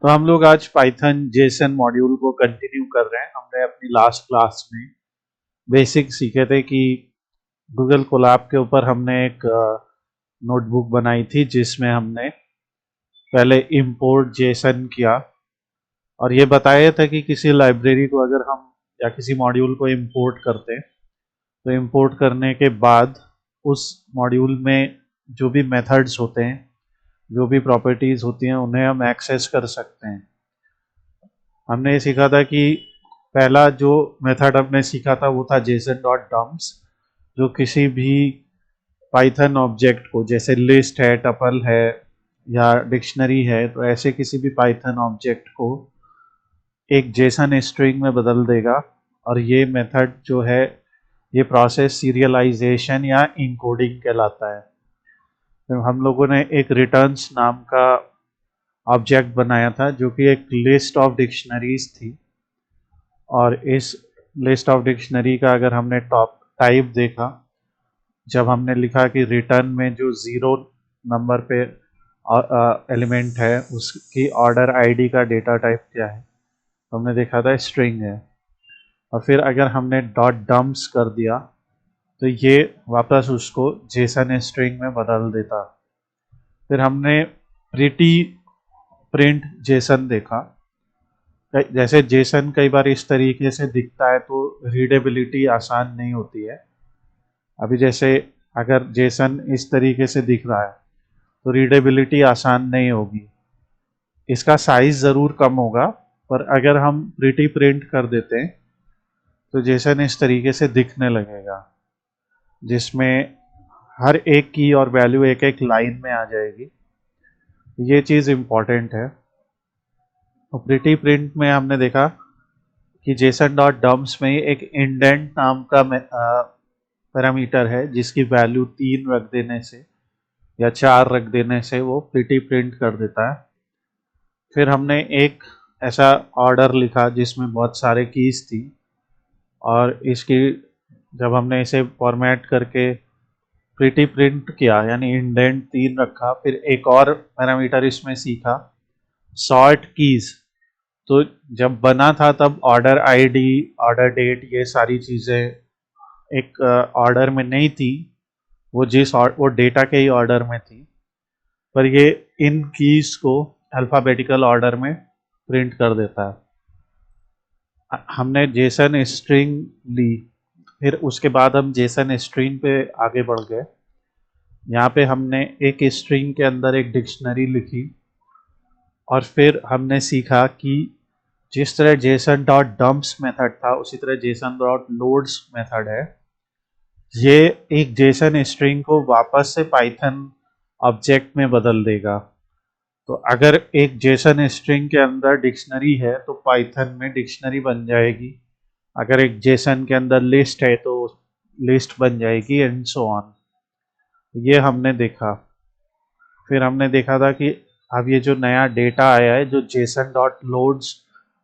तो हम लोग आज पाइथन जेसन मॉड्यूल को कंटिन्यू कर रहे हैं। हमने अपनी लास्ट क्लास में बेसिक सीखे थे कि गूगल कोलैब के ऊपर हमने एक नोटबुक बनाई थी जिसमें हमने पहले इंपोर्ट जेसन किया और ये बताया था कि किसी लाइब्रेरी को अगर हम या किसी मॉड्यूल को इंपोर्ट करते हैं तो इंपोर्ट करने के बाद उस मॉड्यूल में जो भी मेथड्स होते हैं, जो भी प्रॉपर्टीज़ होती हैं, उन्हें हम एक्सेस कर सकते हैं। हमने ये सीखा था कि पहला जो मेथड हमने सीखा था वो था json.dumps, जो किसी भी पाइथन ऑब्जेक्ट को, जैसे लिस्ट है, टपल है या डिक्शनरी है, तो ऐसे किसी भी पाइथन ऑब्जेक्ट को एक जेसन स्ट्रिंग में बदल देगा। और ये मेथड जो है, ये प्रोसेस सीरियलाइजेशन या इनकोडिंग कहलाता है। तो हम लोगों ने एक रिटर्न्स नाम का ऑब्जेक्ट बनाया था जो कि एक लिस्ट ऑफ डिक्शनरीज थी, और इस लिस्ट ऑफ डिक्शनरी का अगर हमने टॉप टाइप देखा, जब हमने लिखा कि रिटर्न में जो 0 नंबर पे एलिमेंट है उसकी ऑर्डर आईडी का डेटा टाइप क्या है, तो हमने देखा था स्ट्रिंग है। और फिर अगर हमने डॉट डम्प्स कर दिया तो ये वापस उसको जेसन स्ट्रिंग में बदल देता। फिर हमने प्रिटी प्रिंट जेसन देखा। जैसे जेसन कई बार इस तरीके से दिखता है तो रीडेबिलिटी आसान नहीं होती है। अभी जैसे अगर जेसन इस तरीके से दिख रहा है तो रीडेबिलिटी आसान नहीं होगी, इसका साइज ज़रूर कम होगा। पर अगर हम प्रिटी प्रिंट कर देते हैं तो जेसन इस तरीके से दिखने लगेगा, जिसमें हर एक की और वैल्यू एक एक लाइन में आ जाएगी। ये चीज़ इम्पॉर्टेंट है। तो प्रिटी प्रिंट में हमने देखा कि जेसन डॉट डम्प्स में एक इंडेंट नाम का पैरामीटर है जिसकी वैल्यू 3 रख देने से या 4 रख देने से वो प्रिटी प्रिंट कर देता है। फिर हमने एक ऐसा ऑर्डर लिखा जिसमें बहुत सारे कीज थी, और इसकी जब हमने इसे फॉर्मेट करके प्रिटी प्रिंट किया यानी इंडेंट 3 रखा, फिर एक और पैरामीटर इसमें सीखा, सॉर्ट कीज। तो जब बना था तब ऑर्डर आईडी, ऑर्डर डेट, ये सारी चीज़ें एक ऑर्डर में नहीं थी, वो डेटा के ही ऑर्डर में थी। पर ये इन कीज को अल्फ़ाबेटिकल ऑर्डर में प्रिंट कर देता है। हमने जेसन स्ट्रिंग ली, फिर उसके बाद हम जेसन स्ट्रिंग पे आगे बढ़ गए। यहाँ पे हमने एक स्ट्रिंग के अंदर एक डिक्शनरी लिखी, और फिर हमने सीखा कि जिस तरह जेसन डॉट डम्प्स मेथड था उसी तरह जेसन डॉट लोड्स मेथड है। ये एक जेसन स्ट्रिंग को वापस से पाइथन ऑब्जेक्ट में बदल देगा। तो अगर एक जेसन स्ट्रिंग के अंदर डिक्शनरी है तो पाइथन में डिक्शनरी बन जाएगी, अगर एक जेसन के अंदर लिस्ट है तो लिस्ट बन जाएगी, एंड सो ऑन। ये हमने देखा। फिर हमने देखा था कि अब ये जो नया डेटा आया है जो जेसन डॉट लोड्स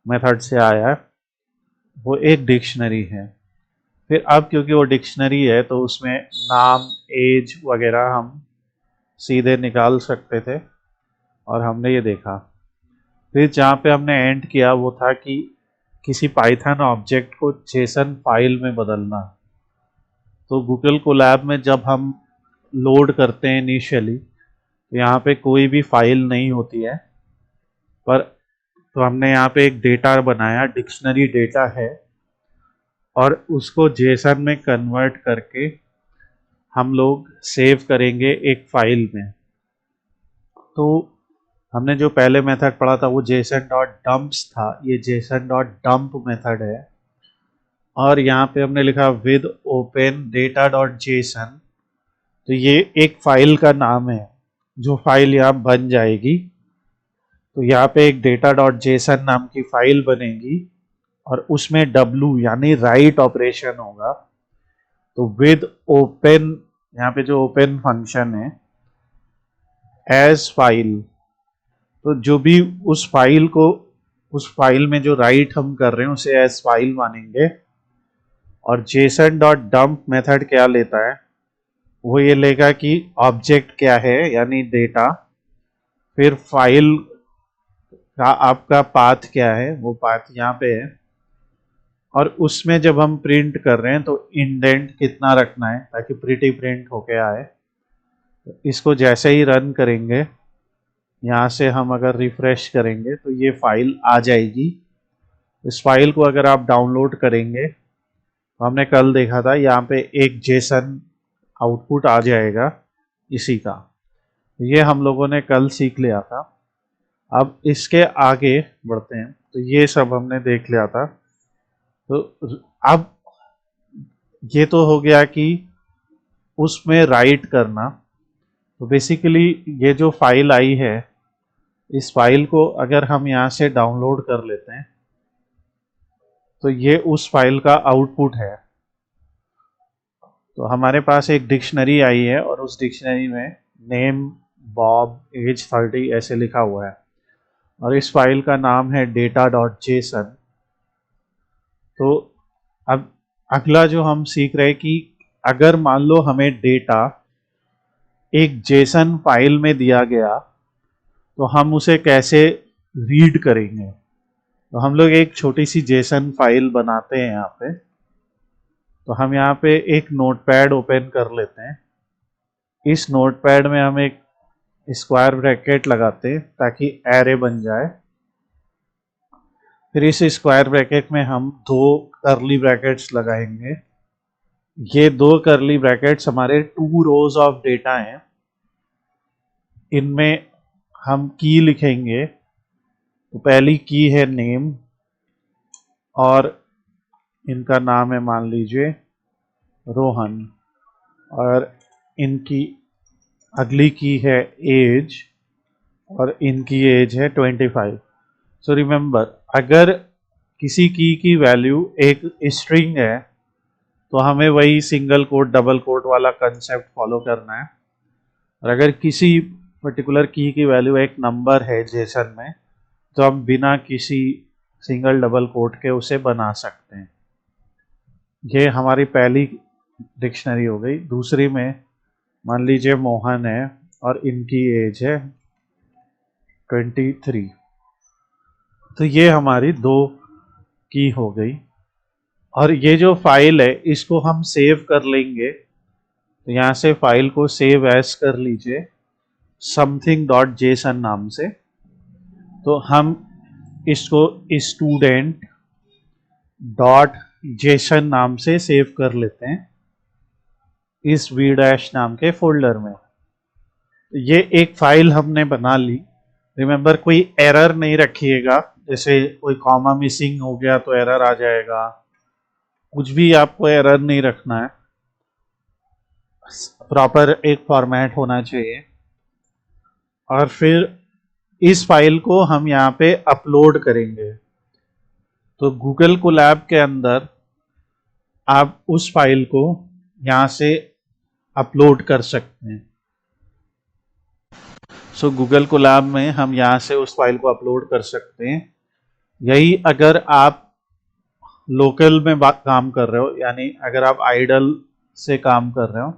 मेथड से आया है, वो एक डिक्शनरी है। फिर अब क्योंकि वो डिक्शनरी है तो उसमें नाम, एज वगैरह हम सीधे निकाल सकते थे, और हमने ये देखा। फिर जहाँ पे हमने एंड किया वो था कि किसी पाइथन ऑब्जेक्ट को जेसन फाइल में बदलना। तो गूगल कोलैब में जब हम लोड करते हैं इनिशियली, तो यहाँ पे कोई भी फाइल नहीं होती है, पर तो हमने यहाँ पे एक डेटा बनाया, डिक्शनरी डेटा है, और उसको जेसन में कन्वर्ट करके हम लोग सेव करेंगे एक फाइल में। तो हमने जो पहले मेथड पढ़ा था वो जेसन डॉट डम्प्स था, ये जेसन डॉट डम्प मेथड है। और यहाँ पे हमने लिखा with open data dot Jason, तो ये एक फाइल का नाम है जो फाइल यहाँ बन जाएगी। तो यहाँ पे एक डेटा डॉट जेसन नाम की फाइल बनेगी और उसमें W यानी राइट ऑपरेशन होगा। तो विद ओपन, यहाँ पे जो ओपन फंक्शन है, एज फाइल, तो जो भी उस फाइल में जो राइट हम कर रहे हैं उसे एज फाइल मानेंगे। और जेसन डॉट डम्प मेथड क्या लेता है, वो ये लेगा कि ऑब्जेक्ट क्या है यानी डेटा, फिर का आपका पाथ क्या है, वो पाथ यहाँ पे है। और उसमें जब हम प्रिंट कर रहे हैं तो इंडेंट कितना रखना है ताकि प्रिटी प्रिंट होके आए। तो इसको जैसे ही रन करेंगे, यहाँ से हम अगर रिफ्रेश करेंगे तो ये फाइल आ जाएगी। इस फाइल को अगर आप डाउनलोड करेंगे तो हमने कल देखा था यहाँ पे एक जेसन आउटपुट आ जाएगा इसी का। ये हम लोगों ने कल सीख लिया था। अब इसके आगे बढ़ते हैं। तो ये सब हमने देख लिया था। तो अब ये तो हो गया कि उसमें राइट करना। तो बेसिकली ये जो फाइल आई है, इस फाइल को अगर हम यहाँ से डाउनलोड कर लेते हैं तो ये उस फाइल का आउटपुट है। तो हमारे पास एक डिक्शनरी आई है और उस डिक्शनरी में नेम, बॉब, एज 30 ऐसे लिखा हुआ है और इस फाइल का नाम है data.json। तो अब अगला जो हम सीख रहे हैं कि अगर मान लो हमें डेटा एक जेसन फाइल में दिया गया तो हम उसे कैसे रीड करेंगे। तो हम लोग एक छोटी सी जेसन फाइल बनाते हैं यहाँ पे। तो हम यहाँ पे एक नोटपैड ओपन कर लेते हैं। इस नोटपैड में हम एक स्क्वायर ब्रैकेट लगाते हैं ताकि एरे बन जाए। फिर इस स्क्वायर ब्रैकेट में हम दो करली ब्रैकेट्स लगाएंगे। ये दो करली ब्रैकेट्स हमारे 2 रोज ऑफ डेटा हैं। इनमें हम की लिखेंगे। तो पहली की है नेम और इनका नाम है मान लीजिए रोहन, और इनकी अगली की है एज और इनकी एज है 25। सो रिमेंबर, अगर किसी की वैल्यू एक स्ट्रिंग है तो हमें वही सिंगल कोट डबल कोट वाला कंसेप्ट फॉलो करना है। और अगर किसी पर्टिकुलर की वैल्यू एक नंबर है जेसन में तो हम बिना किसी सिंगल डबल कोट के उसे बना सकते हैं। ये हमारी पहली डिक्शनरी हो गई। दूसरी में मान लीजिए मोहन है और इनकी एज है 23। तो ये हमारी दो की हो गई। और ये जो फाइल है इसको हम सेव कर लेंगे। तो यहाँ से फाइल को सेव एज कर लीजिए something.json नाम से। तो हम इसको स्टूडेंट डॉट जेसन नाम से सेव कर लेते हैं इस वी डैश नाम के फोल्डर में। ये एक फाइल हमने बना ली। रिमेंबर, कोई एरर नहीं रखिएगा, जैसे कोई कॉमा मिसिंग हो गया तो एरर आ जाएगा। कुछ भी आपको एरर नहीं रखना है, प्रॉपर एक फॉर्मेट होना चाहिए। और फिर इस फाइल को हम यहाँ पे अपलोड करेंगे। तो गूगल कोलैब के अंदर आप उस फाइल को यहाँ से अपलोड कर सकते हैं। सो गूगल कोलैब में हम यहाँ से उस फाइल को अपलोड कर सकते हैं। यही अगर आप लोकल में काम कर रहे हो, यानी अगर आप आइडल से काम कर रहे हो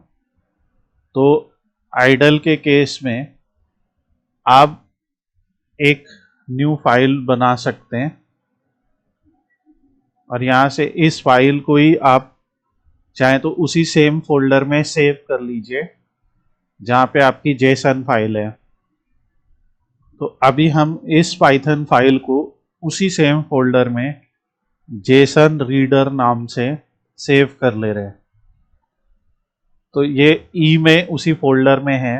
तो आइडल के केस में आप एक न्यू फाइल बना सकते हैं और यहाँ से इस फाइल को ही आप चाहे तो उसी सेम फोल्डर में सेव कर लीजिए जहाँ पे आपकी जेसन फाइल है। तो अभी हम इस पाइथन फाइल को उसी सेम फोल्डर में जेसन रीडर नाम से सेव कर ले रहे हैं। तो ये ई में उसी फोल्डर में है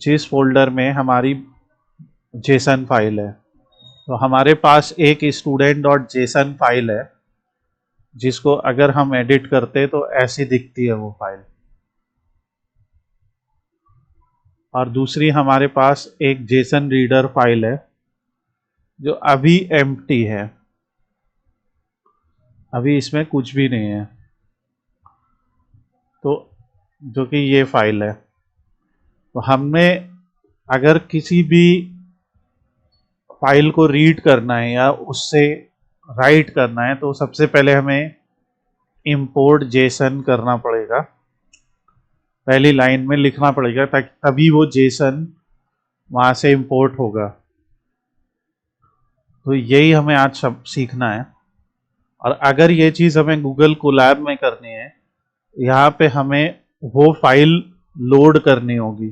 जिस फोल्डर में हमारी जेसन फाइल है। तो हमारे पास एक स्टूडेंट डॉट जेसन फाइल है जिसको अगर हम एडिट करते तो ऐसी दिखती है वो फाइल। और दूसरी हमारे पास एक जेसन रीडर फाइल है जो अभी एम्प्टी है, अभी इसमें कुछ भी नहीं है। तो जो कि ये फाइल है। तो हमने अगर किसी भी फाइल को रीड करना है या उससे राइट करना है तो सबसे पहले हमें इंपोर्ट जेसन करना पड़ेगा। पहली लाइन में लिखना पड़ेगा ताकि तभी वो जेसन वहाँ से इंपोर्ट होगा। तो यही हमें आज सब सीखना है। और अगर ये चीज़ हमें गूगल कोलैब में करनी है, यहाँ पे हमें वो फाइल लोड करनी होगी।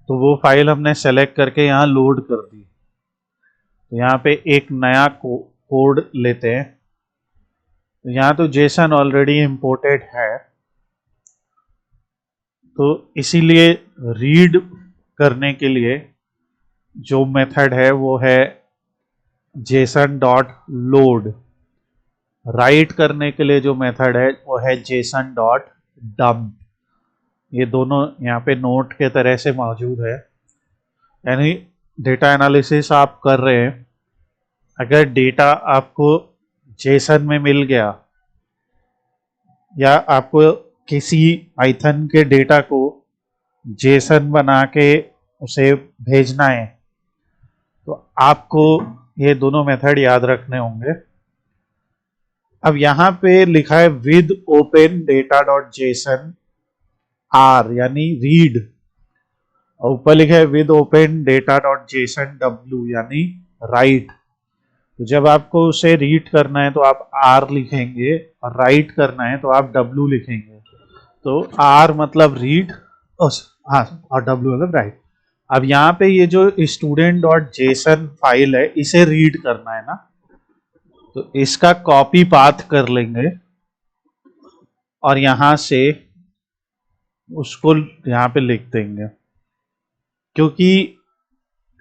तो वो फाइल हमने सेलेक्ट करके यहाँ लोड कर दी। तो यहाँ पे एक नया कोड लेते हैं। तो यहाँ तो जेसन ऑलरेडी इंपोर्टेड है, तो इसीलिए रीड करने के लिए जो मेथड है वो है जेसन डॉट लोड। राइट करने के लिए जो मेथड है वो है जेसन डॉट डंप। ये दोनों यहाँ पे नोट के तरह से मौजूद है। यानी डेटा एनालिसिस आप कर रहे हैं, अगर डेटा आपको जेसन में मिल गया या आपको किसी पाइथन के डेटा को जेसन बना के उसे भेजना है, तो आपको ये दोनों मेथड याद रखने होंगे। अब यहाँ पे लिखा है with open data dot JSON R यानी रीड, और ऊपर लिखा है with open data dot JSON W यानी राइट। तो जब आपको उसे रीड करना है तो आप आर लिखेंगे और राइट करना है तो आप डब्ल्यू लिखेंगे। तो आर मतलब रीड, हाँ, और डब्ल्यू मतलब राइट। अब यहाँ पे ये जो स्टूडेंट डॉट जेसन फाइल है इसे रीड करना है ना, तो इसका कॉपी पाथ कर लेंगे और यहां से उसको यहाँ पे लिख देंगे, क्योंकि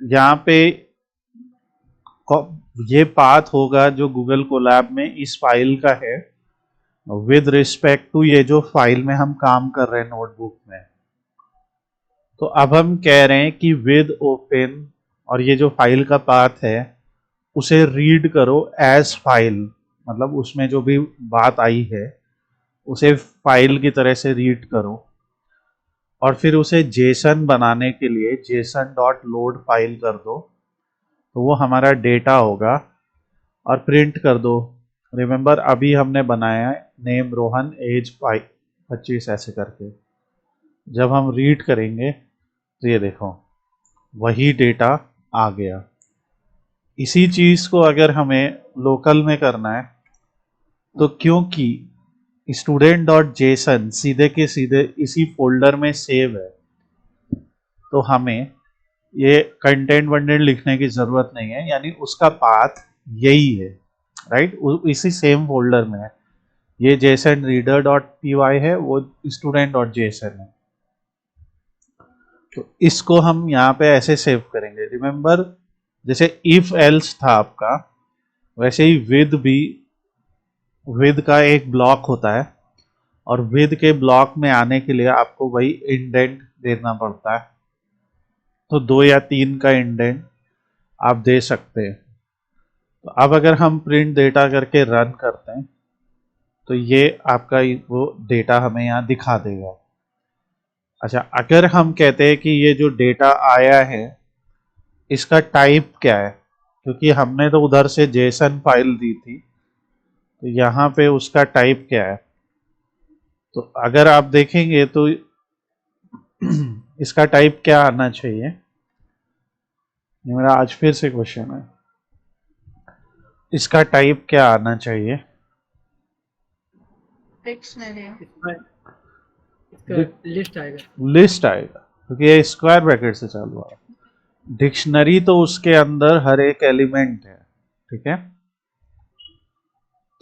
यहाँ पे ये पाथ होगा जो गूगल कोलैब में इस फाइल का है विद रिस्पेक्ट टू ये जो फाइल में हम काम कर रहे हैं नोटबुक में। तो अब हम कह रहे हैं कि विद ओपन और ये जो फाइल का पाथ है उसे रीड करो एज फाइल, मतलब उसमें जो भी बात आई है उसे फाइल की तरह से रीड करो। और फिर उसे जेसन बनाने के लिए जेसन डॉट लोड फाइल कर दो, तो वो हमारा डेटा होगा और प्रिंट कर दो। रिमेंबर अभी हमने बनाया है नेम रोहन एज 25 ऐसे करके। जब हम रीड करेंगे तो ये देखो वही डेटा आ गया। इसी चीज को अगर हमें लोकल में करना है तो क्योंकि स्टूडेंट डॉट जेसन सीधे के सीधे इसी फोल्डर में सेव है, तो हमें ये कंटेंट वंटेंट लिखने की जरूरत नहीं है, यानी उसका पाथ यही है, राइट, इसी सेम फोल्डर में है। ये JSON reader dot P Y है, वो स्टूडेंट डॉट जेसन है। तो इसको हम यहाँ पे ऐसे सेव करेंगे। रिमेंबर जैसे इफ एल्स था आपका, वैसे ही विद भी, विद का एक ब्लॉक होता है और विद के ब्लॉक में आने के लिए आपको वही इंडेंट देना पड़ता है। तो 2 या 3 का इंडेंट आप दे सकते हैं। तो अब अगर हम प्रिंट डेटा करके रन करते हैं तो ये आपका वो डेटा हमें यहाँ दिखा देगा। अच्छा, अगर हम कहते हैं कि ये जो डेटा आया है इसका टाइप क्या है, क्योंकि हमने तो उधर से जेसन फाइल दी थी, तो यहाँ पे उसका टाइप क्या है। तो अगर आप देखेंगे तो इसका टाइप क्या आना चाहिए, ये मेरा आज फिर से क्वेश्चन है, इसका टाइप क्या आना चाहिए। डिक्शनरी, लिस्ट आएगा, लिस्ट आएगा, क्योंकि ये स्क्वायर ब्रैकेट से चालू हुआ। डिक्शनरी तो उसके अंदर हर एक एलिमेंट है, ठीक है।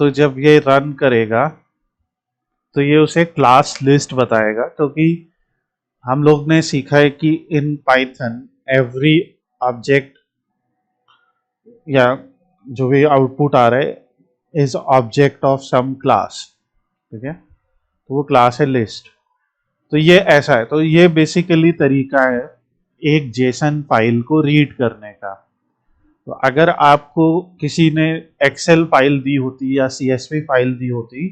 तो जब ये रन करेगा तो ये उसे क्लास लिस्ट बताएगा, क्योंकि हम लोग ने सीखा है कि इन पाइथन एवरी ऑब्जेक्ट या जो भी आउटपुट आ रहा है is object of some class, ठीक है। तो वो क्लास है लिस्ट। तो ये ऐसा है, तो ये बेसिकली तरीका है एक जेसन फाइल को रीड करने का। तो अगर आपको किसी ने एक्सेल फाइल दी होती या सीएसवी फाइल दी होती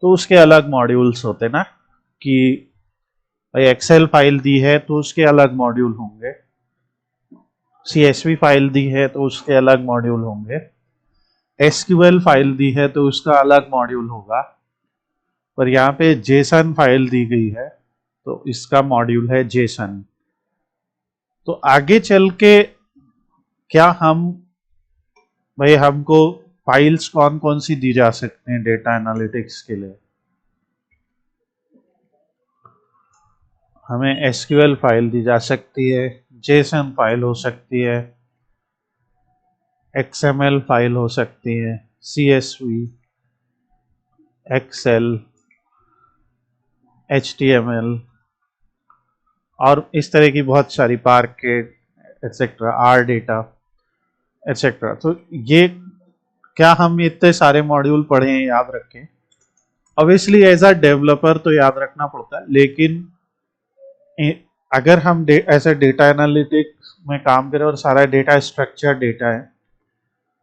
तो उसके अलग मॉड्यूल्स होते ना, कि भाई एक्सेल फाइल दी है तो उसके अलग मॉड्यूल होंगे, सीएसवी फाइल दी है तो उसके अलग मॉड्यूल होंगे, एसक्यूएल फाइल दी है तो उसका अलग मॉड्यूल होगा। पर यहाँ पे जेसन फाइल दी गई है तो इसका मॉड्यूल है जेसन। तो आगे चल के क्या हम भाई हमको फाइल्स कौन कौन सी दी जा सकती हैं डेटा एनालिटिक्स के लिए? हमें एसक्यूएल फाइल दी जा सकती है, जेसन फाइल हो सकती है, एक्सएमएल फाइल हो सकती है, सीएसवी, एक्सेल, एचटीएमएल और इस तरह की बहुत सारी parquet etcetera, or data etcetera. तो ये क्या हम इतने सारे मॉड्यूल पढ़े हैं याद रखें? ऑब्वियसली एज अ डेवलपर तो याद रखना पड़ता है, लेकिन अगर हम ऐसे डेटा एनालिटिक्स में काम करें और सारा डेटा स्ट्रक्चर डेटा है,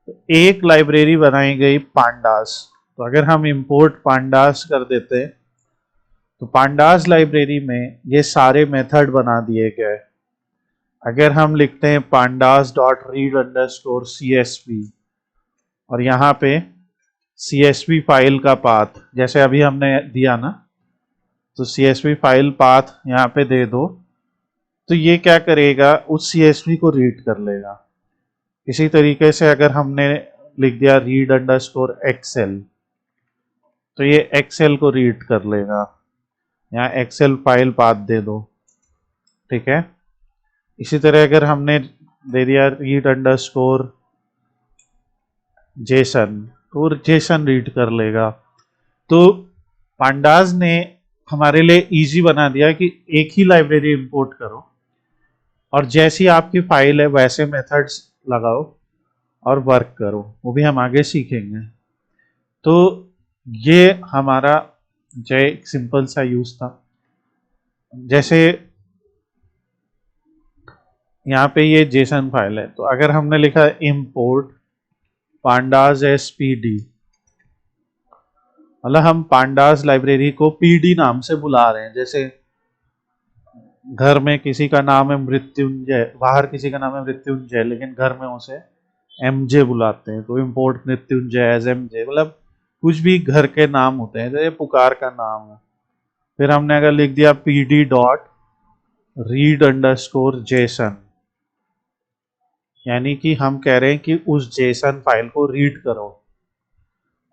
तो एक लाइब्रेरी बनाई गई पांडास। तो अगर हम इंपोर्ट पांडास कर देते हैं तो पांडास लाइब्रेरी में ये सारे मेथड बना दिए गए। अगर हम लिखते हैं pandas dot read underscore CSV और यहाँ पे CSV फाइल का पाथ जैसे अभी हमने दिया ना, तो CSV फाइल पाथ यहाँ पे दे दो, तो ये क्या करेगा, उस CSV को रीड कर लेगा। इसी तरीके से अगर हमने लिख दिया रीड अंडरस्कोर एक्सेल, तो ये एक्सेल को रीड कर लेगा। यहाँ एक्सेल फाइल पाथ दे दो, ठीक है। इसी तरह अगर हमने दे दिया रीड अंडरस्कोर जेसन, तो जेसन रीड कर लेगा। तो पांडास ने हमारे लिए इजी बना दिया कि एक ही लाइब्रेरी इंपोर्ट करो और जैसी आपकी फाइल है वैसे मेथड्स लगाओ और वर्क करो। वो भी हम आगे सीखेंगे। तो ये हमारा जो एक सिंपल सा यूज था। जैसे यहाँ पे ये जेसन फाइल है, तो अगर हमने लिखा इंपोर्ट पांडास एसपीडी, मतलब हम पांडास लाइब्रेरी को पीडी नाम से बुला रहे हैं। जैसे घर में किसी का नाम है मृत्युंजय, बाहर किसी का नाम है मृत्युंजय, लेकिन घर में उसे एमजे बुलाते हैं, तो इंपोर्ट मृत्युंजय एज एमजे, मतलब कुछ भी घर के नाम होते हैं, जैसे पुकार का नाम है। फिर हमने अगर लिख दिया PD dot read underscore Jason, यानी कि हम कह रहे हैं कि उस जेसन फाइल को रीड करो,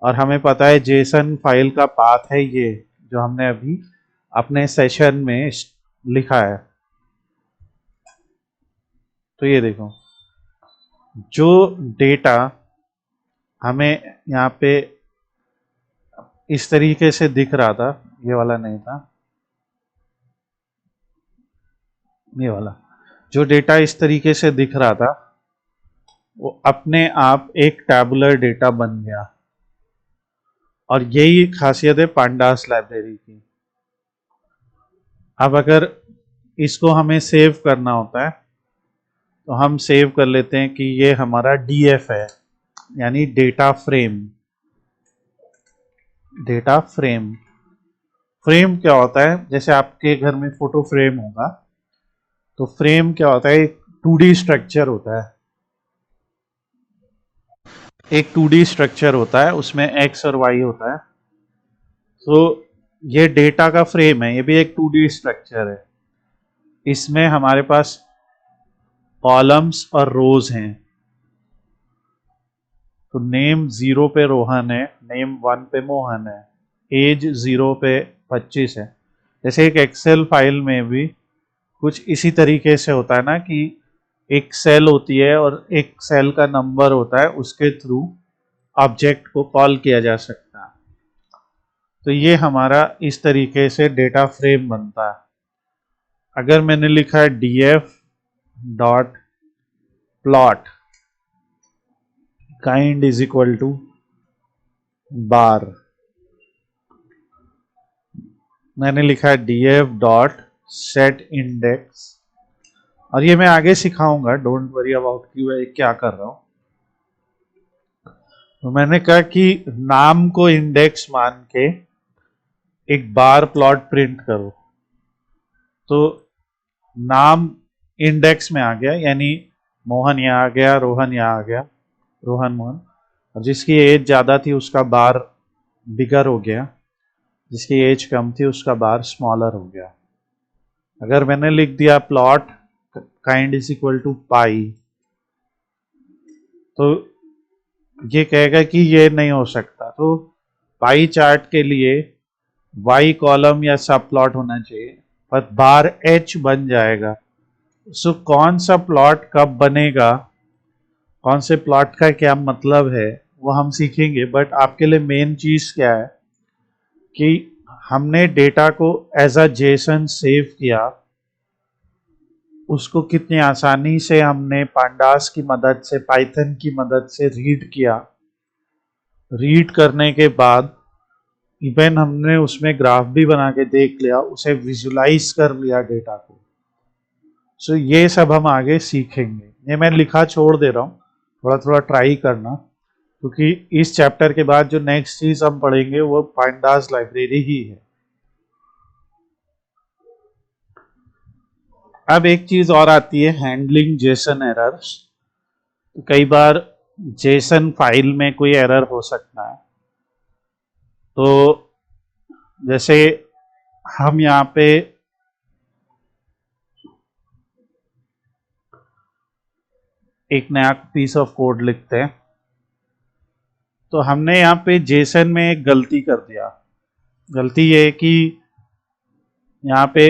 और हमें पता है जेसन फाइल का पाथ है ये जो हमने अभी अपने सेशन में लिखा है। तो ये देखो, जो डेटा हमें यहाँ पे इस तरीके से दिख रहा था, ये वाला नहीं था, ये वाला, जो डेटा इस तरीके से दिख रहा था वो अपने आप एक टैबुलर डेटा बन गया। और यही खासियत है पांडास लाइब्रेरी की। अब अगर इसको हमें सेव करना होता है तो हम सेव कर लेते हैं कि ये हमारा डीएफ है, यानी data frame. Data frame, frame क्या होता है? जैसे आपके घर में फोटो फ्रेम होगा, तो फ्रेम क्या होता है? एक 2D स्ट्रक्चर होता है। एक 2D स्ट्रक्चर होता है, उसमें एक्स और वाई होता है। तो ये डेटा का फ्रेम है, ये भी एक 2D स्ट्रक्चर है। इसमें हमारे पास कॉलम्स और रोज हैं। तो नेम 0 पे रोहन है, नेम 1 पे मोहन है, एज 0 पे 25 है। जैसे एक एक्सेल फाइल में भी कुछ इसी तरीके से होता है ना, कि एक सेल होती है और एक सेल का नंबर होता है, उसके थ्रू ऑब्जेक्ट को कॉल किया जा सकता है। तो ये हमारा इस तरीके से डेटा फ्रेम बनता है। अगर मैंने लिखा है df dot plot kind is equal to bar, मैंने लिखा है df डॉट सेट इंडेक्स, और ये मैं आगे सिखाऊंगा, डोंट वरी अबाउट कि मैं क्या कर रहा हूं। तो मैंने कहा कि नाम को इंडेक्स मान के एक बार प्लॉट प्रिंट करो। तो नाम इंडेक्स में आ गया, यानी मोहन यहाँ आ गया, रोहन यहाँ आ गया, रोहन मोहन, और जिसकी एज ज़्यादा थी उसका बार बिगर हो गया, जिसकी एज कम थी उसका बार स्मॉलर हो गया। अगर मैंने लिख दिया plot kind is equal to pie, तो ये कहेगा कि ये नहीं हो सकता। तो पाई चार्ट के लिए वाई कॉलम या सब प्लॉट होना चाहिए, पर बार एच बन जाएगा। सो कौन सा प्लॉट कब बनेगा, कौन से प्लॉट का क्या मतलब है, वो हम सीखेंगे। बट आपके लिए मेन चीज क्या है कि हमने डेटा को एज अ जेसन सेव किया, उसको कितनी आसानी से हमने पांडास की मदद से, पाइथन की मदद से रीड किया। रीड करने के बाद इवन हमने उसमें ग्राफ भी बना के देख लिया, उसे विजुलाइज कर लिया डेटा को। सो ये सब हम आगे सीखेंगे। ये मैं लिखा छोड़ दे रहा हूँ, थोड़ा थोड़ा ट्राई करना, क्योंकि इस चैप्टर के बाद जो नेक्स्ट चीज हम पढ़ेंगे वो पांडास लाइब्रेरी ही है। अब एक चीज और आती है, हैंडलिंग जेसन एरर्स। कई बार जेसन फाइल में कोई एरर हो सकता है। तो जैसे हम यहाँ पे एक नया पीस ऑफ कोड लिखते हैं, तो हमने यहाँ पे जेसन में एक गलती कर दिया। गलती ये है कि यहाँ पे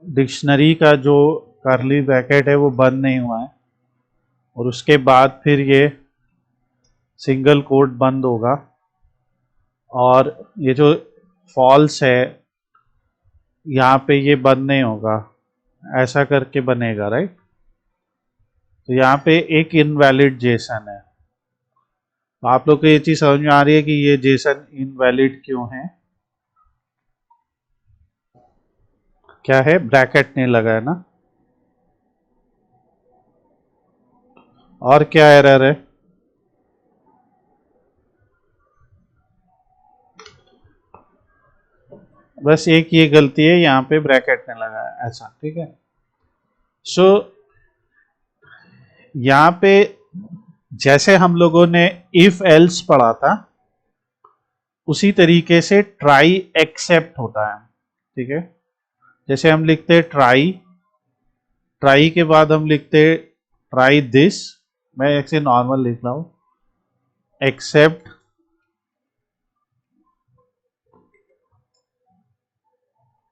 डिक्शनरी का जो कर्ली ब्रैकेट है वो बंद नहीं हुआ है, और उसके बाद फिर ये सिंगल कोट बंद होगा, और ये जो फॉल्स है यहाँ पे ये बंद नहीं होगा, ऐसा करके बनेगा, राइट। तो यहाँ पे एक इनवैलिड जेसन है। तो आप लोग को ये चीज समझ में आ रही है कि ये जेसन इनवैलिड क्यों है? क्या है, ब्रैकेट नहीं लगा है ना। और क्या एरर है? बस एक ये गलती है, यहाँ पे ब्रैकेट नहीं लगा है, ऐसा, ठीक है। सो यहाँ पे जैसे हम लोगों ने इफ एल्स पढ़ा था, उसी तरीके से ट्राई एक्सेप्ट होता है, ठीक है। जैसे हम लिखते हैं ट्राई, ट्राई के बाद हम लिखते हैं ट्राई दिस, मैं ऐसे नॉर्मल लिख रहा हूं, एक्सेप्ट,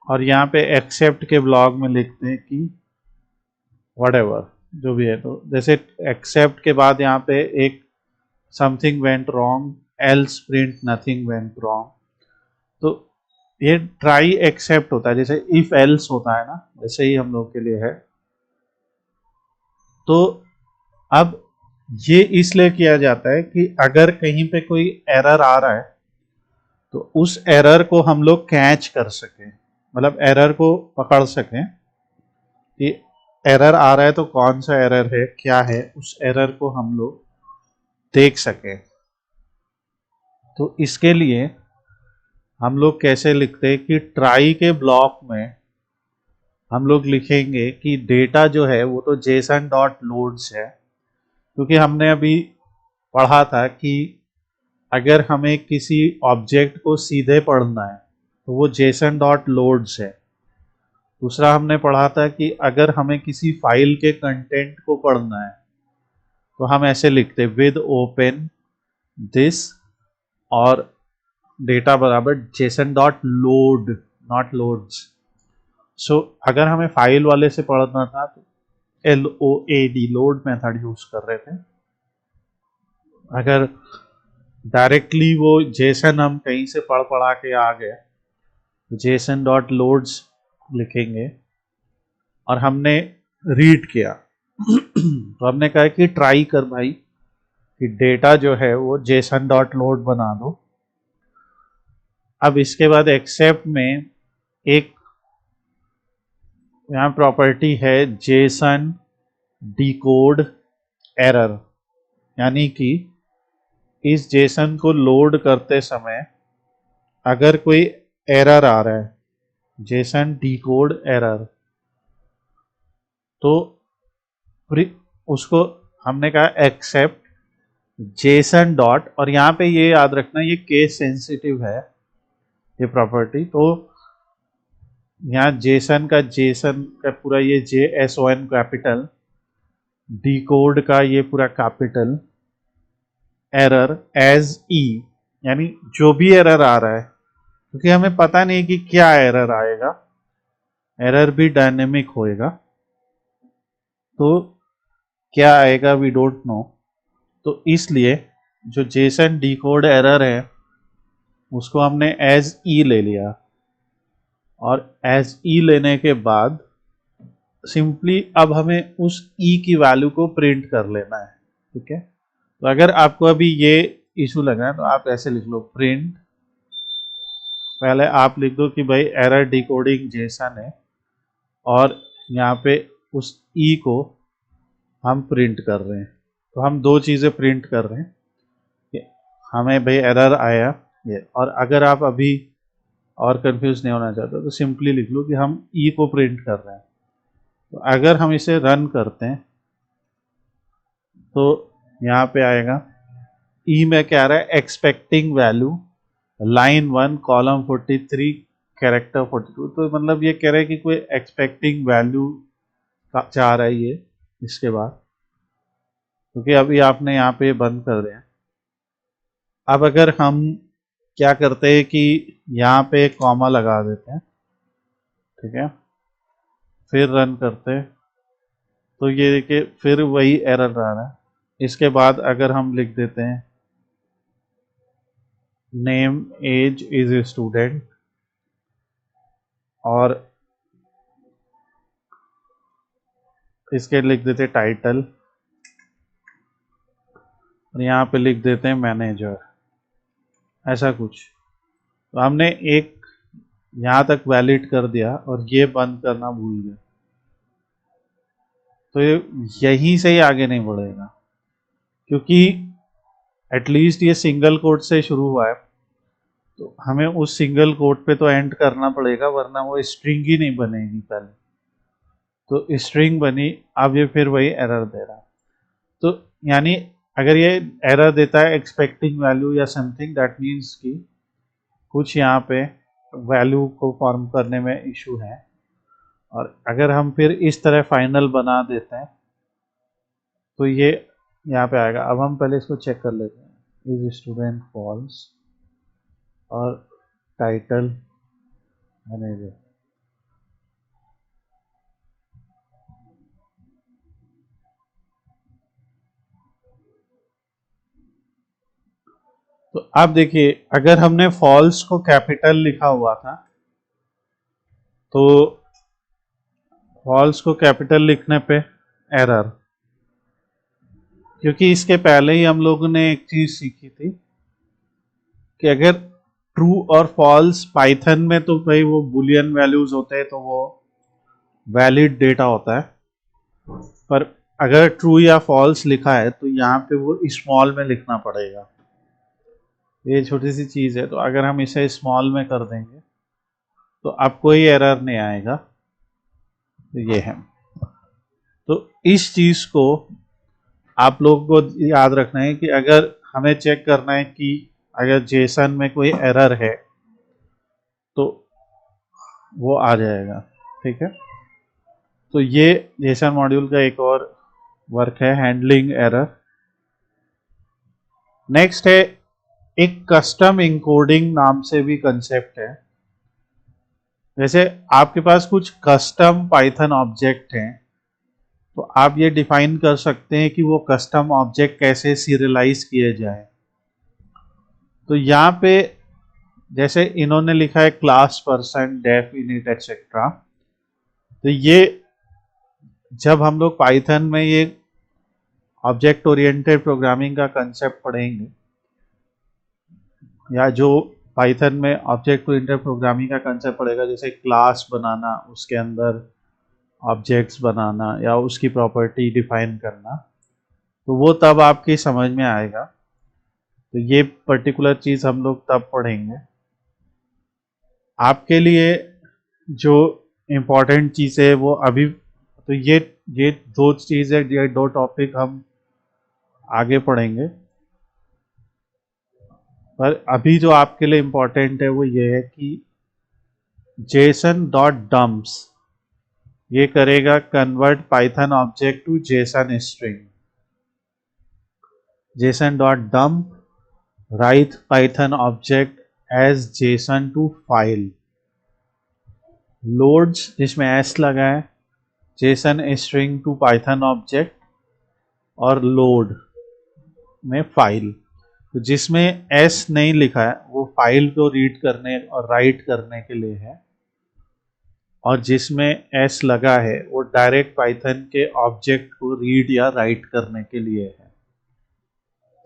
और यहाँ पे एक्सेप्ट के ब्लॉक में लिखते हैं कि व्हाटएवर जो भी है। तो जैसे एक्सेप्ट के बाद यहाँ पे एक something went wrong, else print nothing went wrong. तो ये ट्राई एक्सेप्ट होता है, जैसे इफ एल्स होता है ना, वैसे ही हम लोग के लिए है। तो अब ये इसलिए किया जाता है कि अगर कहीं पे कोई एरर आ रहा है तो उस एरर को हम लोग कैच कर सकें, मतलब एरर को पकड़ सकें कि एरर आ रहा है तो कौन सा एरर है, क्या है, उस एरर को हम लोग देख सकें। तो इसके लिए हम लोग कैसे लिखते हैं कि ट्राई के ब्लॉक में हम लोग लिखेंगे कि डेटा जो है वो तो जेसन डॉट लोड्स है, क्योंकि हमने अभी पढ़ा था कि अगर हमें किसी ऑब्जेक्ट को सीधे पढ़ना है तो वो जेसन डॉट लोड्स है। दूसरा हमने पढ़ा था कि अगर हमें किसी फाइल के कंटेंट को पढ़ना है तो हम ऐसे लिखते विद ओपन दिस और डेटा बराबर JSON dot load, not loads. So अगर हमें फाइल वाले से पढ़ना था तो LOAD लोड मेथड यूज कर रहे थे। अगर डायरेक्टली वो जेसन हम कहीं से पढ़ा के आ गए, जेसन डॉट लोड्स लिखेंगे, और हमने रीड किया तो हमने कहा कि ट्राई कर भाई कि डेटा जो है वो जेसन डॉट लोड बना दो। अब इसके बाद एक्सेप्ट में एक यहाँ प्रॉपर्टी है जेसन डिकोड एरर, यानी कि इस जेसन को लोड करते समय अगर कोई एरर आ रहा है, जेसन डिकोड एरर, तो उसको हमने कहा एक्सेप्ट जेसन डॉट, और यहाँ पे ये याद रखना ये केस सेंसिटिव है ये प्रॉपर्टी। तो यहाँ जेसन का पूरा ये JSON कैपिटल, डिकोड का ये पूरा कैपिटल, एरर एज ई, यानी जो भी एरर आ रहा है, क्योंकि हमें पता नहीं कि क्या एरर आएगा, एरर भी डायनेमिक होएगा, तो क्या आएगा वी डोंट नो। तो इसलिए जो जेसन डिकोड एरर है उसको हमने एज ई ले लिया, और एज ई लेने के बाद सिंपली अब हमें उस ई की वैल्यू को प्रिंट कर लेना है। ठीक है, तो अगर आपको अभी ये इशू लगा है तो आप ऐसे लिख लो प्रिंट, पहले आप लिख दो कि भाई एरर डिकोडिंग जेसन है, और यहाँ पे उस ई को हम प्रिंट कर रहे हैं। तो हम दो चीज़ें प्रिंट कर रहे हैं कि हमें भाई एरर आया ये, और अगर आप अभी और कंफ्यूज नहीं होना चाहते तो सिंपली लिख लो कि हम ई को प्रिंट कर रहे हैं। तो अगर हम इसे रन करते हैं तो यहाँ पे आएगा ई में क्या आ रहा है, expecting value line 1 column 43 character 42। तो मतलब ये कह रहा है कि कोई एक्सपेक्टिंग वैल्यू चाह रहा है ये इसके बाद, क्योंकि अभी आपने यहाँ पे बंद कर दिया। अब अगर हम क्या करते हैं कि यहाँ पे कॉमा लगा देते हैं, ठीक है, फिर रन करते हैं, तो ये देखिए फिर वही एरर आ रहा है। इसके बाद अगर हम लिख देते हैं name as is a student, और इसके लिख देते हैं टाइटल, और यहाँ पे लिख देते हैं मैनेजर, ऐसा कुछ। तो हमने एक यहाँ तक वैलिड कर दिया और ये बंद करना भूल गए, तो यहीं से ही आगे नहीं बढ़ेगा, क्योंकि एटलीस्ट ये सिंगल कोट से शुरू हुआ है, तो हमें उस सिंगल कोट पे तो एंड करना पड़ेगा, वरना वो स्ट्रिंग ही नहीं बनेगी पहले। तो स्ट्रिंग बनी, अब ये फिर वही एरर दे रहा है। तो यानी अगर ये एरर देता है एक्सपेक्टिंग वैल्यू या समथिंग, दैट मीन्स कि कुछ यहाँ पे वैल्यू को फॉर्म करने में इशू है। और अगर हम फिर इस तरह फाइनल बना देते हैं तो ये यहाँ पे आएगा। अब हम पहले इसको चेक कर लेते हैं, इज स्टूडेंट फॉल्स और टाइटल मैनेजर। तो आप देखिए अगर हमने फॉल्स को कैपिटल लिखा हुआ था, तो फॉल्स को कैपिटल लिखने पे एरर, क्योंकि इसके पहले ही हम लोगों ने एक चीज सीखी थी कि अगर ट्रू और फॉल्स पाइथन में, तो भाई वो बुलियन वैल्यूज होते हैं, तो वो वैलिड डेटा होता है। पर अगर ट्रू या फॉल्स लिखा है तो यहाँ पे वो स्मॉल में लिखना पड़ेगा। ये छोटी सी चीज है, तो अगर हम इसे स्मॉल में कर देंगे तो अब कोई एरर नहीं आएगा। तो ये है, तो इस चीज को आप लोगों को याद रखना है कि अगर हमें चेक करना है कि अगर जेसन में कोई एरर है तो वो आ जाएगा। ठीक है, तो ये जेसन मॉड्यूल का एक और वर्क है, हैंडलिंग एरर। नेक्स्ट है एक कस्टम इंकोडिंग नाम से भी कंसेप्ट है। जैसे आपके पास कुछ कस्टम पाइथन ऑब्जेक्ट हैं, तो आप ये डिफाइन कर सकते हैं कि वो कस्टम ऑब्जेक्ट कैसे सीरियलाइज किए जाए। तो यहाँ पे जैसे इन्होंने लिखा है class person def init etcetera, तो ये जब हम लोग पाइथन में ये ऑब्जेक्ट ओरिएंटेड प्रोग्रामिंग का कंसेप्ट पढ़ेंगे, या जो पाइथन में ऑब्जेक्ट ओरिएंटेड प्रोग्रामिंग का कंसेप्ट पढ़ेगा, जैसे क्लास बनाना, उसके अंदर ऑब्जेक्ट्स बनाना या उसकी प्रॉपर्टी डिफाइन करना, तो वो तब आपकी समझ में आएगा। तो ये पर्टिकुलर चीज़ हम लोग तब पढ़ेंगे। आपके लिए जो इम्पोर्टेंट चीज़ है वो अभी, तो ये दो चीज़ है, ये दो टॉपिक हम आगे पढ़ेंगे, पर अभी जो आपके लिए इम्पोर्टेंट है वो ये है कि जेसन डॉट डम्प्स ये करेगा convert Python object to JSON string. json.dump write python object as json to file loads जिसमें s लगा है json string to python object और load में फाइल। तो जिसमें s नहीं लिखा है वो फाइल को रीड करने और राइट करने के लिए है, और जिसमें s लगा है वो डायरेक्ट पाइथन के ऑब्जेक्ट को रीड या राइट करने के लिए है।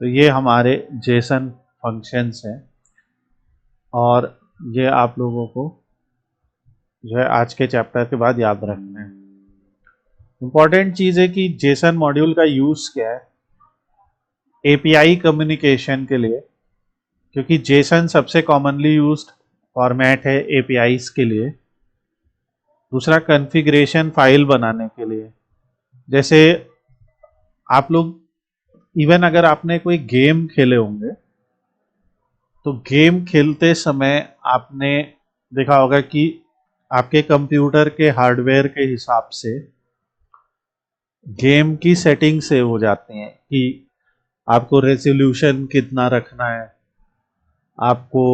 तो ये हमारे जेसन फंक्शंस हैं, और ये आप लोगों को जो है आज के चैप्टर के बाद याद रखना है। इंपॉर्टेंट चीज़ है कि जेसन मॉड्यूल का यूज़ क्या है, एपीआई कम्युनिकेशन के लिए, क्योंकि जेसन सबसे कॉमनली यूज्ड फॉर्मेट है एपीआईज के लिए। दूसरा कॉन्फ़िगरेशन फाइल बनाने के लिए, जैसे आप लोग इवन अगर आपने कोई गेम खेले होंगे तो गेम खेलते समय आपने देखा होगा कि आपके कंप्यूटर के हार्डवेयर के हिसाब से गेम की सेटिंग सेव हो जाती हैं कि आपको रेजोल्यूशन कितना रखना है, आपको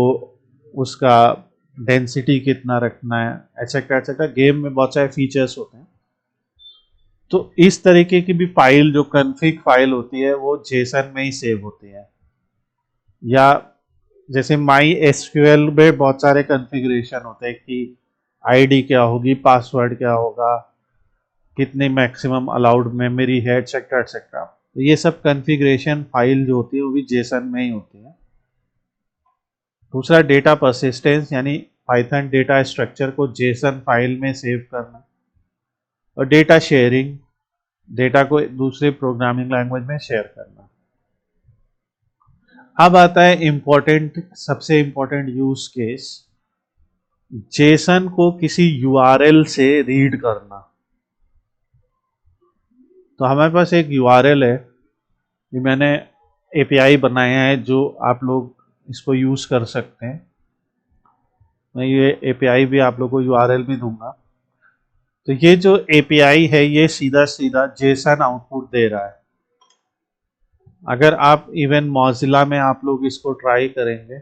उसका डेंसिटी कितना रखना है, एक्सेट्रा एक्सेट्रा। गेम में बहुत सारे फीचर्स होते हैं। तो इस तरीके की भी फाइल जो कॉन्फ़िग फाइल होती है वो जेसन में ही सेव होती है। या जैसे माई एसक्यूएल में बहुत सारे कॉन्फ़िगरेशन होते हैं कि आईडी क्या होगी, पासवर्ड क्या होगा, कितनी मैक्सिमम अलाउड मेमोरी है, एक्सेट्रा एक्सेट्रा। तो ये सब कॉन्फ़िगरेशन फाइल जो होती है वो भी जेसन में ही होती है। दूसरा डेटा परसिस्टेंस, यानी पाइथन डेटा स्ट्रक्चर को जेसन फाइल में सेव करना। और डेटा शेयरिंग, डेटा को दूसरे प्रोग्रामिंग लैंग्वेज में शेयर करना। अब आता है इंपॉर्टेंट, सबसे इंपॉर्टेंट यूज केस, जेसन को किसी यूआरएल से रीड करना। तो हमारे पास एक यूआरएल है, ये मैंने एपीआई बनाया है जो आप लोग इसको यूज कर सकते हैं। मैं ये एपीआई भी आप लोगों को यूआरएल भी दूंगा। तो ये जो एपीआई है ये सीधा सीधा जेसन आउटपुट दे रहा है। अगर आप इवन मॉजिला में आप लोग इसको ट्राई करेंगे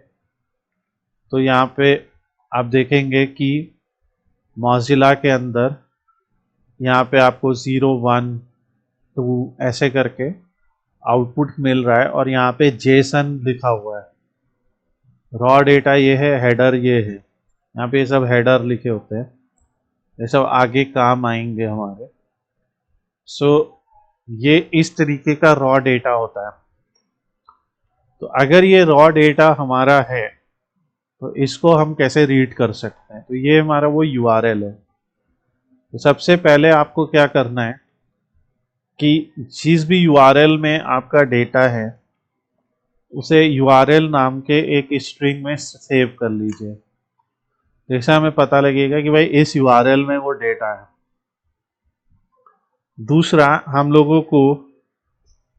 तो यहाँ पे आप देखेंगे कि मॉजिला के अंदर यहाँ पे आपको 0 1 2 ऐसे करके आउटपुट मिल रहा है, और यहाँ पे जेसन लिखा हुआ है। रॉ डेटा ये है, हेडर ये है, यहाँ पे ये सब हेडर लिखे होते हैं, ये सब आगे काम आएंगे हमारे। सो ये इस तरीके का रॉ डेटा होता है। तो अगर ये रॉ डेटा हमारा है तो इसको हम कैसे रीड कर सकते हैं, तो ये हमारा वो यूआरएल है। तो सबसे पहले आपको क्या करना है कि जिस भी यूआरएल में आपका डेटा है उसे यूआरएल नाम के एक स्ट्रिंग में सेव कर लीजिए, जैसे हमें पता लगेगा कि भाई इस यूआरएल में वो डेटा है। दूसरा, हम लोगों को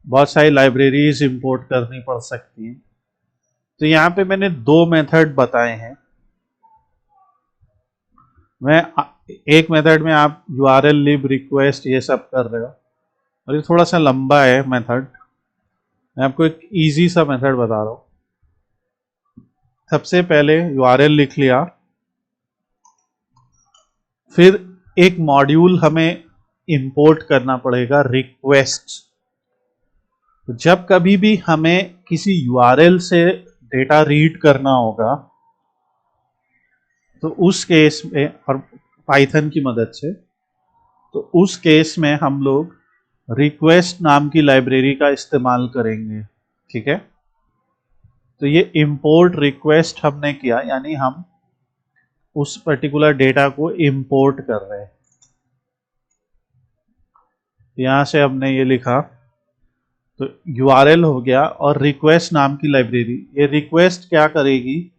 बहुत सारी लाइब्रेरीज इंपोर्ट करनी पड़ सकती हैं। तो यहाँ पे मैंने 2 मेथड बताए हैं। मैं एक मेथड में आप यूआरएल लिब रिक्वेस्ट ये सब कर रहे हो, और ये थोड़ा सा लंबा है मेथड। मैं आपको एक इजी सा मेथड बता रहा हूँ। सबसे पहले यूआरएल लिख लिया, फिर एक मॉड्यूल हमें इंपोर्ट करना पड़ेगा, रिक्वेस्ट। तो जब कभी भी हमें किसी यूआरएल से डेटा रीड करना होगा तो उस केस में, और पाइथन की मदद से, तो उस केस में हम लोग रिक्वेस्ट नाम की लाइब्रेरी का इस्तेमाल करेंगे। ठीक है, तो ये इंपोर्ट रिक्वेस्ट हमने किया, यानी हम उस पर्टिकुलर डेटा को इंपोर्ट कर रहे हैं। यहां से हमने ये लिखा, तो यूआरएल हो गया, और रिक्वेस्ट नाम की लाइब्रेरी, ये रिक्वेस्ट क्या करेगी,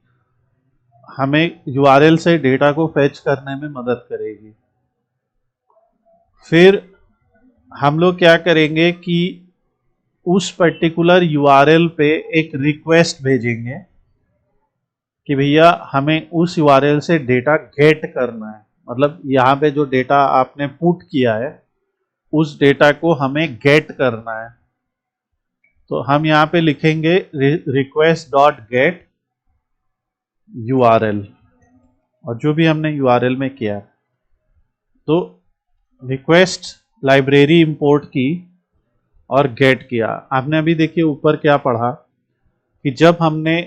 हमें यूआरएल से डेटा को फेच करने में मदद करेगी। फिर हम लोग क्या करेंगे कि उस पर्टिकुलर यूआरएल पे एक रिक्वेस्ट भेजेंगे कि भैया हमें उस यूआरएल से डेटा गेट करना है। मतलब यहाँ पे जो डेटा आपने पुट किया है उस डेटा को हमें गेट करना है। तो हम यहाँ पे लिखेंगे रिक्वेस्ट डॉट गेट URL, और जो भी हमने URL में किया, तो रिक्वेस्ट लाइब्रेरी इंपोर्ट की और गेट किया। आपने अभी देखिए ऊपर क्या पढ़ा कि जब हमने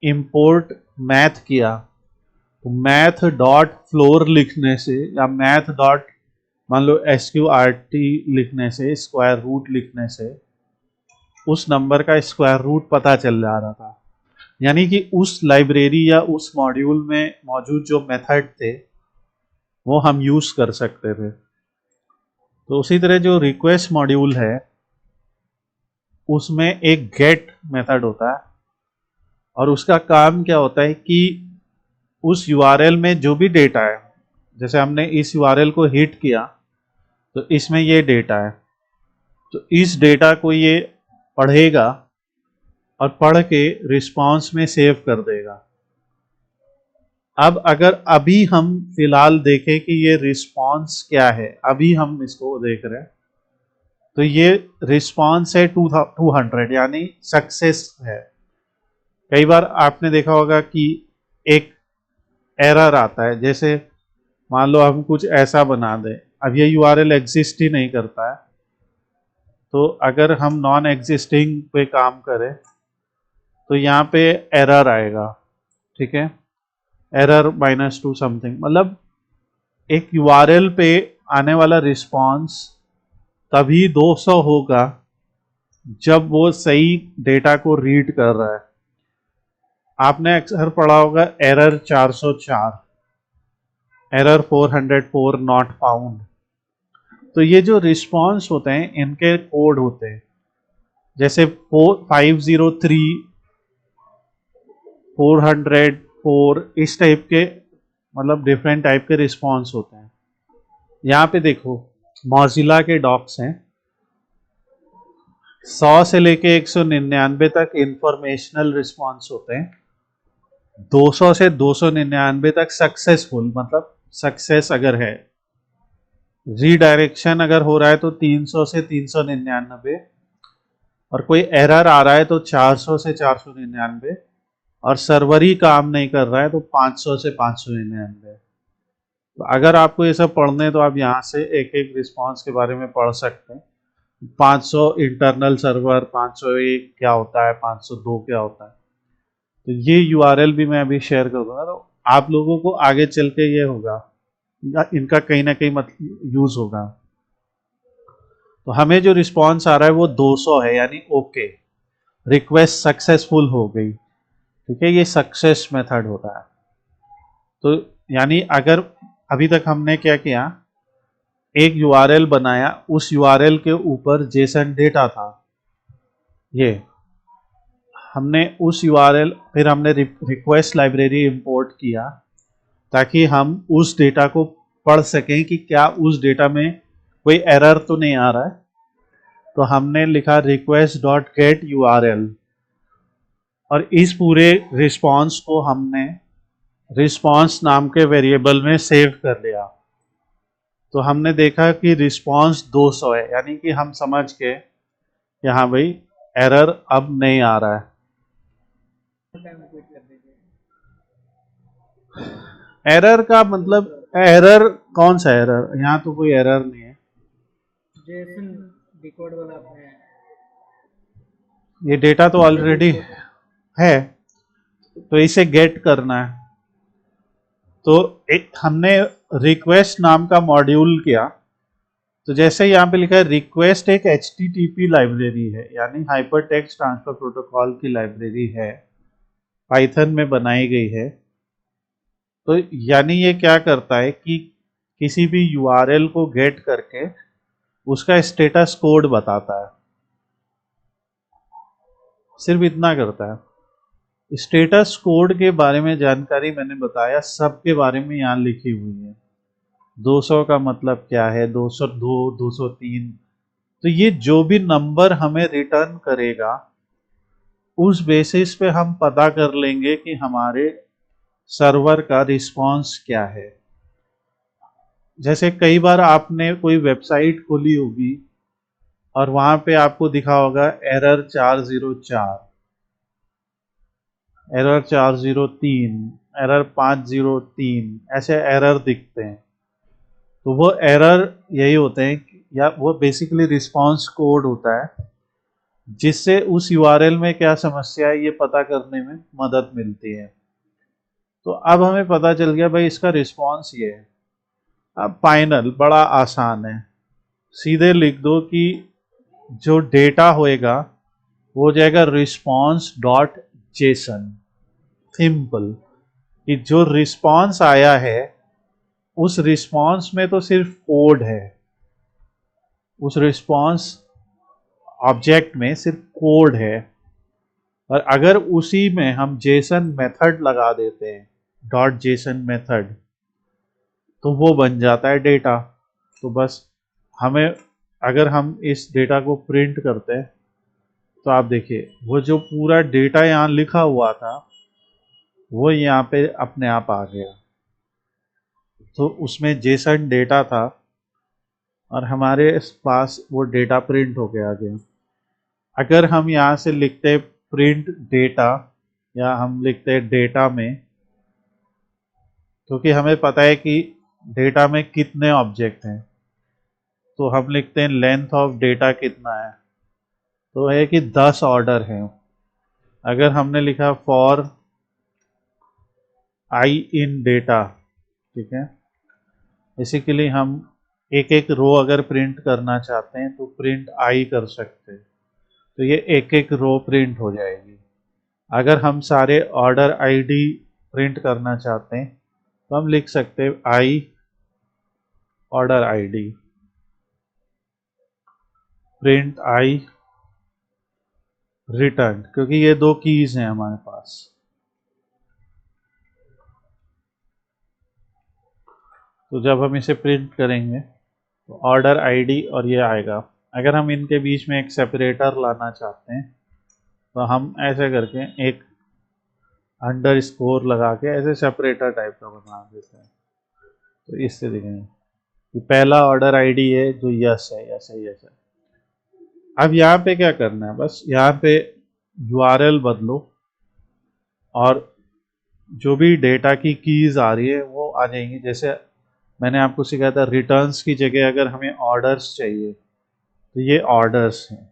इंपोर्ट मैथ किया तो मैथ डॉट फ्लोर लिखने से या मैथ डॉट मान लो SQRT लिखने से, स्क्वायर रूट लिखने से उस नंबर का स्क्वायर रूट पता चल जा रहा था। यानी कि उस लाइब्रेरी या उस मॉड्यूल में मौजूद जो मेथड थे वो हम यूज कर सकते थे। तो उसी तरह जो रिक्वेस्ट मॉड्यूल है उसमें एक गेट मेथड होता है, और उसका काम क्या होता है कि उस URL में जो भी डेटा है, जैसे हमने इस URL को हिट किया तो इसमें ये डेटा है, तो इस डेटा को ये पढ़ेगा और पढ़ के रिस्पांस में सेव कर देगा। अब अगर अभी हम फिलहाल देखें कि ये रिस्पांस क्या है, अभी हम इसको देख रहे हैं, तो ये रिस्पांस है 200 यानी सक्सेस है। कई बार आपने देखा होगा कि एक एरर आता है, जैसे मान लो हम कुछ ऐसा बना दें, अब ये URL एग्जिस्ट ही नहीं करता है, तो अगर हम नॉन एग्जिस्टिंग पे काम करें तो यहाँ पे एरर आएगा, ठीक है, एरर -2 समथिंग, मतलब एक URL पे आने वाला रिस्पांस तभी 200 होगा जब वो सही डेटा को रीड कर रहा है। आपने अक्सर पढ़ा होगा एरर 404, एरर 404 नॉट फाउंड। तो ये जो रिस्पांस होते हैं इनके कोड होते हैं, जैसे 503 404 इस टाइप के, मतलब डिफरेंट टाइप के रिस्पांस होते हैं। यहाँ पे देखो मॉजिला के डॉक्स हैं, 100 से लेके 199 तक इंफॉर्मेशनल रिस्पांस होते हैं, 200 से 299 तक सक्सेसफुल, मतलब सक्सेस अगर है, रीडायरेक्शन अगर हो रहा है तो 300 से 399, और कोई एरर आ रहा है तो 400 से 499, और सर्वर ही काम नहीं कर रहा है तो 500 से 599। तो अगर आपको ये सब पढ़ने तो आप यहाँ से एक एक रिस्पांस के बारे में पढ़ सकते हैं। 500 इंटरनल सर्वर, 501 क्या होता है, 502 क्या होता है, तो ये URL भी मैं अभी शेयर कर दूंगा, तो आप लोगों को आगे चल के ये होगा, इनका कहीं ना कहीं मतलब यूज होगा। तो हमें जो रिस्पांस आ रहा है वो 200 है, यानी ओके, रिक्वेस्ट सक्सेसफुल हो गई, ठीक है, ये सक्सेस मेथड होता है। तो यानी अगर अभी तक हमने क्या किया, एक URL बनाया, उस URL के ऊपर जेसन डेटा था, ये हमने उस URL, फिर हमने रिक्वेस्ट लाइब्रेरी इंपोर्ट किया ताकि हम उस डेटा को पढ़ सकें कि क्या उस डेटा में कोई एरर तो नहीं आ रहा है। तो हमने लिखा रिक्वेस्ट डॉट गेट URL, और इस पूरे रिस्पांस को हमने रिस्पांस नाम के वेरिएबल में सेव कर लिया। तो हमने देखा कि रिस्पांस 200 है, यानी कि हम समझ के कि हाँ भाई एरर अब नहीं आ रहा है। एरर का मतलब, एरर कौन सा एरर, यहाँ तो कोई एरर नहीं है, जेसन डिकोड वाला आपने, ये डेटा तो ऑलरेडी है, तो इसे गेट करना है। तो एक हमने रिक्वेस्ट नाम का मॉड्यूल किया, तो जैसे यहाँ पे लिखा है रिक्वेस्ट एक HTTP लाइब्रेरी है, यानी हाइपर टेक्स्ट ट्रांसफर प्रोटोकॉल की लाइब्रेरी है, पाइथन में बनाई गई है। तो यानी ये क्या करता है कि किसी भी URL को गेट करके उसका स्टेटस कोड बताता है, सिर्फ इतना करता है। स्टेटस कोड के बारे में जानकारी मैंने बताया, सबके बारे में यहाँ लिखी हुई है। 200 का मतलब क्या है, 202, 203, तो ये जो भी नंबर हमें रिटर्न करेगा उस बेसिस पे हम पता कर लेंगे कि हमारे सर्वर का रिस्पांस क्या है। जैसे कई बार आपने कोई वेबसाइट खोली होगी और वहां पे आपको दिखा होगा एरर 404, एरर 403, एरर 503, ऐसे एरर दिखते हैं। तो वो एरर यही होते हैं या वो बेसिकली रिस्पांस कोड होता है जिससे उस यूआरएल में क्या समस्या है ये पता करने में मदद मिलती है। तो अब हमें पता चल गया भाई इसका रिस्पांस ये है। अब फाइनल बड़ा आसान है, सीधे लिख दो कि जो डेटा होएगा वो हो जाएगा रिस्पांस डॉट जेसन। सिंपल, कि जो रिस्पांस आया है उस रिस्पांस में तो सिर्फ कोड है, उस रिस्पांस ऑब्जेक्ट में सिर्फ कोड है। और अगर उसी में हम जेसन मेथड लगा देते हैं, डॉट जेसन मेथड, तो वो बन जाता है डेटा। तो बस हमें, अगर हम इस डेटा को प्रिंट करते हैं तो आप देखिए वो जो पूरा डेटा यहाँ लिखा हुआ था वो यहाँ पे अपने आप आ गया। तो उसमें जेसन डेटा था और हमारे पास वो डेटा प्रिंट होके आ गया। अगर हम यहाँ से लिखते प्रिंट डेटा या हम लिखते डेटा में, क्योंकि हमें पता है कि डेटा में कितने ऑब्जेक्ट हैं, तो हम लिखते हैं लेंथ ऑफ डेटा कितना है, तो है कि 10 ऑर्डर हैं। अगर हमने लिखा फॉर आई इन डेटा, ठीक है, बेसिकली हम एक एक रो अगर प्रिंट करना चाहते हैं तो प्रिंट आई कर सकते हैं, तो ये एक एक रो प्रिंट हो जाएगी। अगर हम सारे ऑर्डर आईडी प्रिंट करना चाहते हैं तो हम लिख सकते हैं I order ID, print I return, क्योंकि ये दो कीज हैं हमारे पास। तो जब हम इसे प्रिंट करेंगे तो ऑर्डर आईडी और ये आएगा। अगर हम इनके बीच में एक सेपरेटर लाना चाहते हैं तो हम ऐसे करके एक अंडर स्कोर लगा के ऐसे सेपरेटर टाइप का बना देते हैं। तो इससे दिखेंगे कि पहला ऑर्डर आईडी है जो यस है, यस है, यस है। अब यहाँ पे क्या करना है, बस यहाँ पे यूआरएल बदलो और जो भी डेटा की कीज आ रही है वो आ जाएंगी। जैसे मैंने आपको सिखाया था रिटर्न्स की जगह अगर हमें ऑर्डर्स चाहिए तो ये ऑर्डर्स हैं।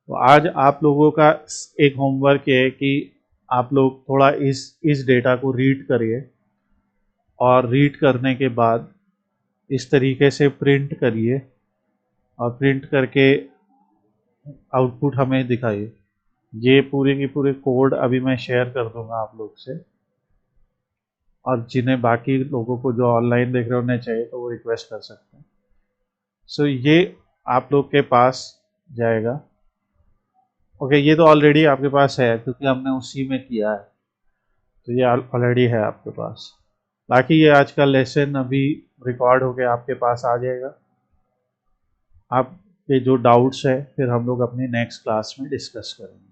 तो आज आप लोगों का एक होमवर्क है कि आप लोग थोड़ा इस डेटा को रीड करिए और रीड करने के बाद इस तरीके से प्रिंट करिए और प्रिंट करके आउटपुट हमें दिखाइए। ये पूरे के पूरे कोड अभी मैं शेयर कर दूंगा आप लोग से, और जिन्हें बाकी लोगों को जो ऑनलाइन देख रहे हैं उन्हें चाहिए तो वो रिक्वेस्ट कर सकते हैं। सो ये आप लोग के पास जाएगा। ओके, ये तो ऑलरेडी आपके पास है क्योंकि हमने उसी में किया है, तो ये ऑलरेडी है आपके पास। बाकी ये आज का लेसन अभी रिकॉर्ड होके आपके पास आ जाएगा। आपके जो डाउट्स है फिर हम लोग अपनी नेक्स्ट क्लास में डिस्कस करेंगे।